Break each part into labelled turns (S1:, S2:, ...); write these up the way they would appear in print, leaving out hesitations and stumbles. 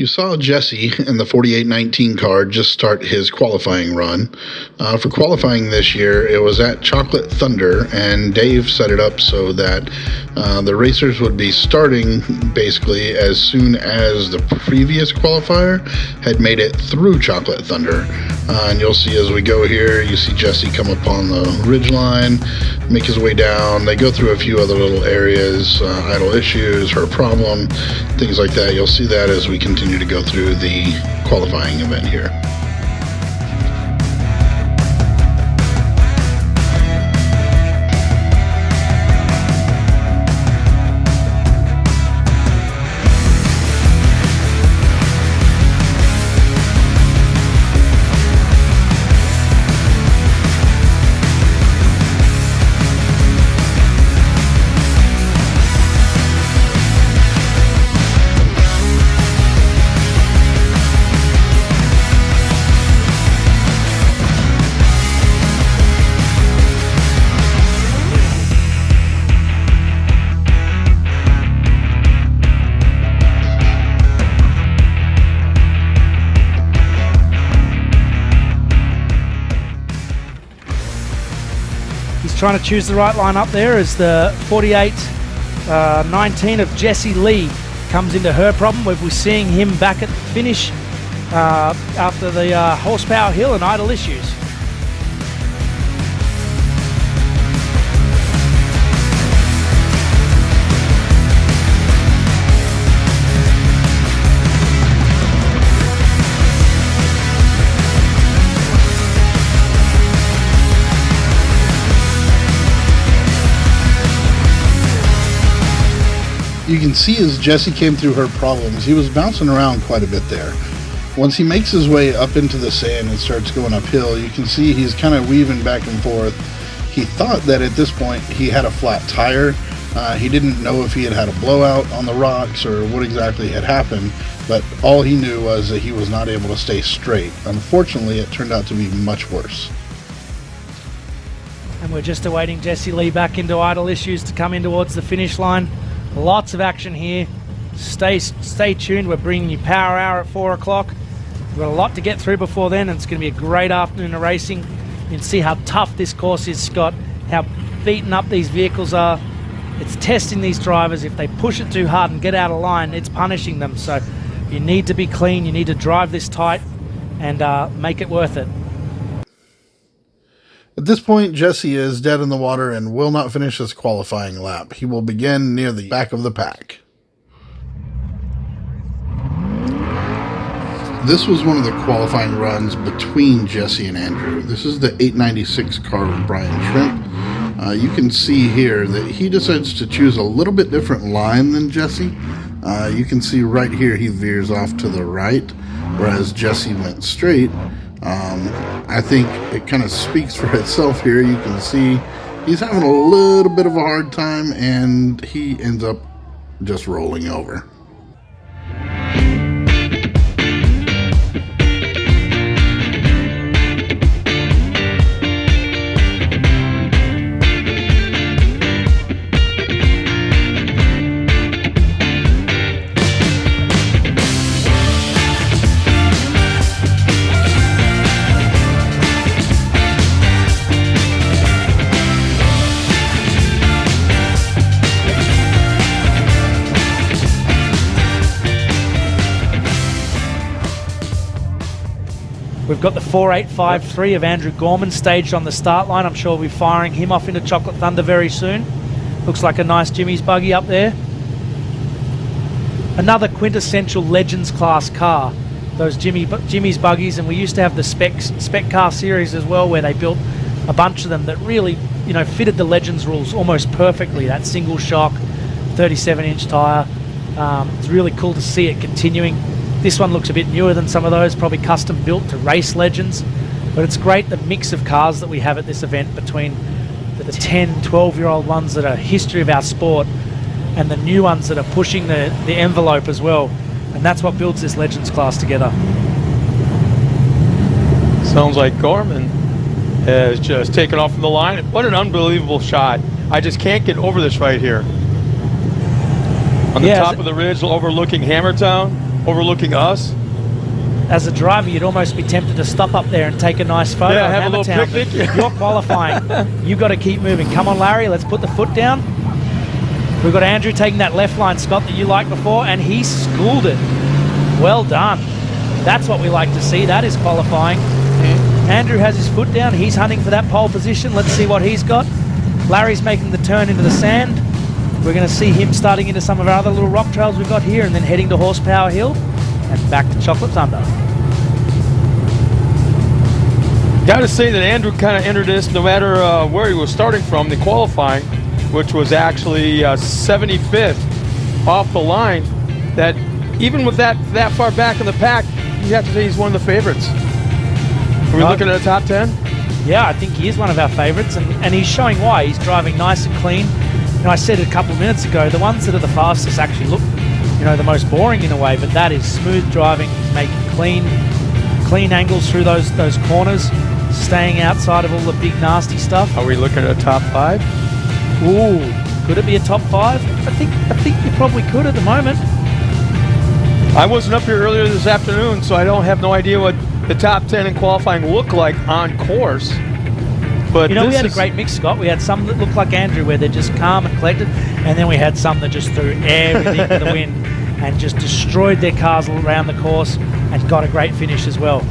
S1: You saw Jesse in the 4819 car just start his qualifying run. For qualifying this year, it was at Chocolate Thunder, and Dave set it up so that the racers would be starting basically as soon as the previous qualifier had made it through Chocolate Thunder. And you'll see as we go here, you see Jesse come up on the ridgeline, make his way down. They go through a few other little areas, idle issues, her problem, things like that. You'll see that as we continue to go through the qualifying event here.
S2: Trying to choose the right line up there as the 48-19 of Jesse Lee comes into her problem. We're seeing him back at the finish after the horsepower hill and idle issues.
S1: You can see as Jesse came through her problems, he was bouncing around quite a bit there. Once he makes his way up into the sand and starts going uphill, you can see he's kind of weaving back and forth. He thought that at this point he had a flat tire. He didn't know if he had a blowout on the rocks or what exactly had happened, but all he knew was that he was not able to stay straight. Unfortunately, it turned out to be much worse.
S2: And we're just awaiting Jesse Lee back into idle issues to come in towards the finish line. Lots of action here. Stay tuned. We're bringing you Power Hour at 4 o'clock. We've got a lot to get through before then, and it's going to be a great afternoon of racing. You can see how tough this course is, Scott, how beaten up these vehicles are. It's testing these drivers. If they push it too hard and get out of line, it's punishing them. So you need to be clean. You need to drive this tight and make it worth it.
S1: At this point, Jesse is dead in the water and will not finish his qualifying lap. He will begin near the back of the pack. This was one of the qualifying runs between Jesse and Andrew. This is the 896 car with Brian Shrimp. You can see here that he decides to choose a little bit different line than Jesse. You can see right here he veers off to the right, whereas Jesse went straight. I think it kind of speaks for itself here. You can see he's having a little bit of a hard time, and he ends up just rolling over.
S2: We've got the 4853 of Andrew Gorman staged on the start line. I'm sure we'll be firing him off into Chocolate Thunder very soon. Looks like a nice Jimmy's buggy up there. Another quintessential Legends class car. Those Jimmy's buggies, and we used to have the spec car series as well, where they built a bunch of them that really, fitted the Legends rules almost perfectly. That single shock, 37-inch tire. It's really cool to see it continuing. This one looks a bit newer than some of those, probably custom built to race Legends. But it's great, the mix of cars that we have at this event between the 10, 12-year-old ones that are history of our sport and the new ones that are pushing the envelope as well. And that's what builds this Legends class together.
S3: Sounds like Gorman has just taken off from the line. What an unbelievable shot. I just can't get over this right here. On the top of the ridge overlooking Hammertown, overlooking us.
S2: As a driver, you'd almost be tempted to stop up there and take a nice photo.
S3: Yeah,
S2: of
S3: have a little
S2: Hammertown,
S3: picnic.
S2: but you're qualifying. You've got to keep moving. Come on, Larry, let's put the foot down. We've got Andrew taking that left line, Scott, that you liked before, and he schooled it. Well done. That's what we like to see. That is qualifying. Andrew has his foot down. He's hunting for that pole position. Let's see what he's got. Larry's making the turn into the sand. We're going to see him starting into some of our other little rock trails we've got here and then heading to Horsepower Hill and back to Chocolate Thunder.
S3: Got to say that Andrew kind of entered this no matter where he was starting from, the qualifying, which was actually 75th off the line. That even with that far back in the pack, you have to say he's one of the favorites. Are we looking at a top 10?
S2: Yeah, I think he is one of our favorites, and he's showing why. He's driving nice and clean. You know, I said it a couple of minutes ago, the ones that are the fastest actually look, you know, the most boring in a way, but that is smooth driving. He's making clean angles through those corners, staying outside of all the big nasty stuff.
S3: Are we looking at a top 5?
S2: Ooh, could it be a top 5? I think you probably could at the moment.
S3: I wasn't up here earlier this afternoon, so I have no idea what the top 10 in qualifying look like on course. But
S2: you know, we had a great mix, Scott. We had some that looked like Andrew, where they're just calm and collected, and then we had some that just threw everything to the wind and just destroyed their cars around the course and got a great finish as well.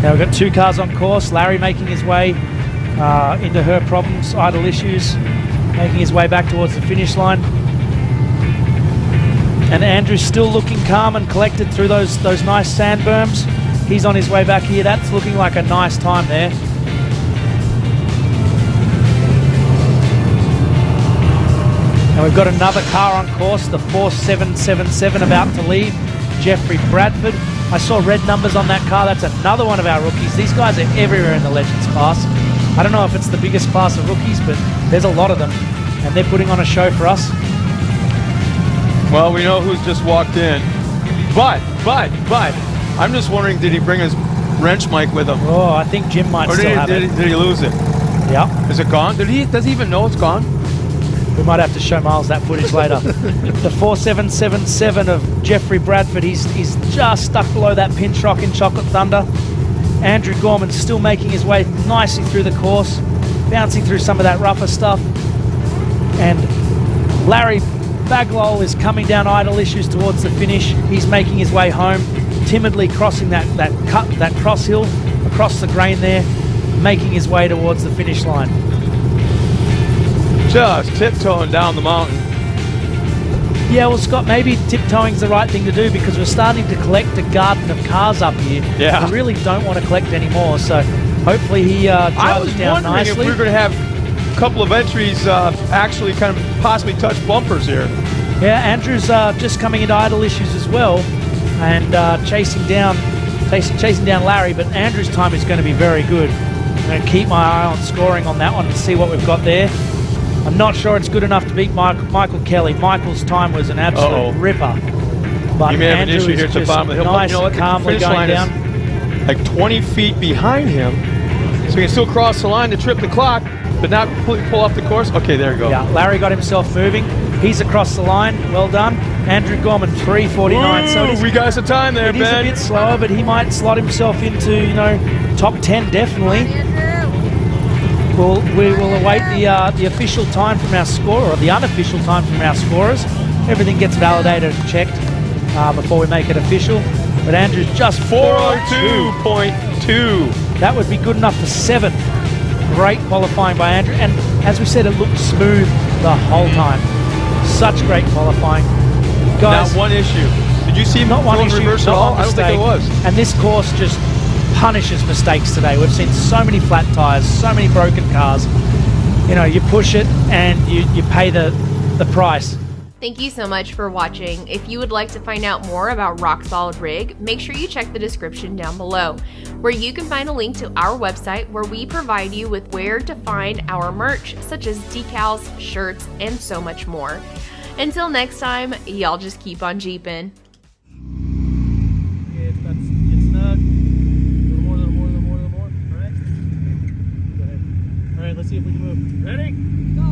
S2: Now we've got 2 cars on course. Larry making his way into her problems, idle issues, making his way back towards the finish line. And Andrew's still looking calm and collected through those nice sand berms. He's on his way back here. That's looking like a nice time there. And we've got another car on course, the 4777 about to leave, Jeffrey Bradford. I saw red numbers on that car. That's another one of our rookies. These guys are everywhere in the Legends class. I don't know if it's the biggest class of rookies, but there's a lot of them, and they're putting on a show for us.
S3: Well, we know who's just walked in. But, I'm just wondering, did he bring his wrench mic with him?
S2: Oh, I think Jim might still have it.
S3: Did he lose it?
S2: Yeah.
S3: Is it gone? Does he even know it's gone?
S2: We might have to show Miles that footage later. The 4777 of Jeffrey Bradford, he's just stuck below that pinch rock in Chocolate Thunder. Andrew Gorman still making his way nicely through the course, bouncing through some of that rougher stuff. And Larry Baglol is coming down idle issues towards the finish. He's making his way home, timidly crossing that cross hill across the grain there, making his way towards the finish line.
S3: Just tiptoeing down the mountain.
S2: Yeah, well, Scott, maybe tiptoeing's the right thing to do because we're starting to collect a garden of cars up here.
S3: Yeah.
S2: We really don't want to collect any more, so hopefully he drives it down nicely.
S3: I was wondering if we were going to have a couple of entries actually kind of possibly touch bumpers here.
S2: Yeah, Andrew's just coming into idle issues as well and chasing down Larry, but Andrew's time is going to be very good. I'm going to keep my eye on scoring on that one and see what we've got there. I'm not sure it's good enough to beat Michael Kelly. Michael's time was an absolute ripper. But
S3: you may have
S2: Andrew
S3: an issue here at the bottom of the hill.
S2: Nice and
S3: the
S2: calmly
S3: finish
S2: going
S3: line
S2: down.
S3: is like 20 feet behind him. So he can still cross the line to trip the clock, but not completely pull off the course. Okay, there you go.
S2: Yeah, Larry got himself moving. He's across the line. Well done. Andrew Gorman, 3:49. So it is,
S3: we got some time there, Ben.
S2: It is a bit slower, but he might slot himself into, top 10 definitely. We will await the official time from our scorer, or the unofficial time from our scorers. Everything gets validated and checked before we make it official. But Andrew's just
S3: 402.2.
S2: That would be good enough for 7th. Great qualifying by Andrew. And as we said, it looked smooth the whole time. Such great qualifying. Guys,
S3: now, one issue. Did you see him
S2: not one issue,
S3: reverse at all? I don't think it was.
S2: And this course just punishes mistakes today. We've seen so many flat tires, so many broken cars. You push it and you pay the price.
S4: Thank you so much for watching. If you would like to find out more about Rock Solid Rig, make sure you check the description down below, where you can find a link to our website where we provide you with where to find our merch, such as decals, shirts, and so much more. Until next time, y'all just keep on jeeping.
S2: Get snug. A little more. All right. Go ahead. All right, let's see if we can move. Ready? Go.